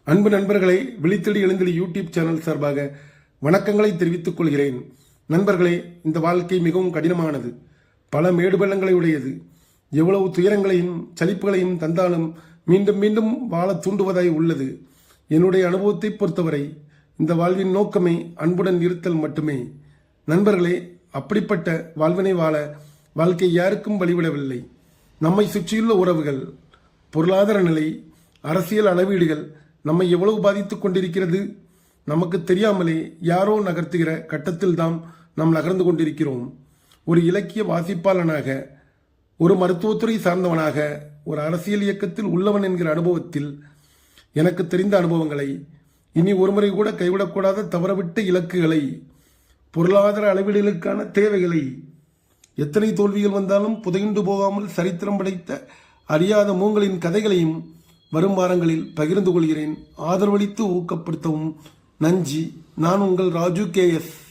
அன்பு நண்பர்களை விழித்தெடி எழுந்தெளி YouTube channel சார்பாக வணக்கங்களை தெரிவித்துக் கொள்கிறேன். நண்பர்களே, இந்த வாழ்க்கை மிகவும் கடினமானது, பல மேடுபள்ளங்களை உடையது. எவ்வளவு துயரங்களையும் சலிப்புகளையும் தந்தாலும் மீண்டும் மீண்டும் வாழ தூண்டுவதாய் உள்ளது. என்னுடைய அனுபவத்தை பொறுத்தவரை இந்த வாழ்வின் நோக்கமே அன்புடன் இருத்தல் மட்டுமே. நண்பர்களே, அப்படிப்பட்ட வாழ்வினை வாழ வாழ்க்கை யாருக்கும் வழிவிடவில்லை. நம்மை சுற்றியுள்ள உறவுகள், பொருளாதார நிலை, அரசியல் அளவீடுகள் நம்மை எவ்வளவு பாதித்துக் கொண்டிருக்கிறது. நமக்கு தெரியாமலே யாரோ நகர்த்துகிற கட்டத்தில் தான் நாம் நகர்ந்து கொண்டிருக்கிறோம். ஒரு இலக்கிய வாசிப்பாளனாக, ஒரு மருத்துவத்துறை சார்ந்தவனாக, ஒரு அரசியல் இயக்கத்தில் உள்ளவன் என்கிற அனுபவத்தில் எனக்கு தெரிந்த அனுபவங்களை, இனி ஒருமுறை கூட கைவிடக்கூடாத தவறவிட்ட இலக்குகளை, பொருளாதார அளவீடுகளுக்கான தேவைகளை, எத்தனை தோல்விகள் வந்தாலும் புதையுண்டு போகாமல் சரித்திரம் படைத்த அறியாத மூங்களின் கதைகளையும் வரும் வாரங்களில் பகிர்ந்து கொள்கிறேன். ஆதரவளித்து ஊக்கப்படுத்தவும். நன்றி. நான் உங்கள் ராஜு KS.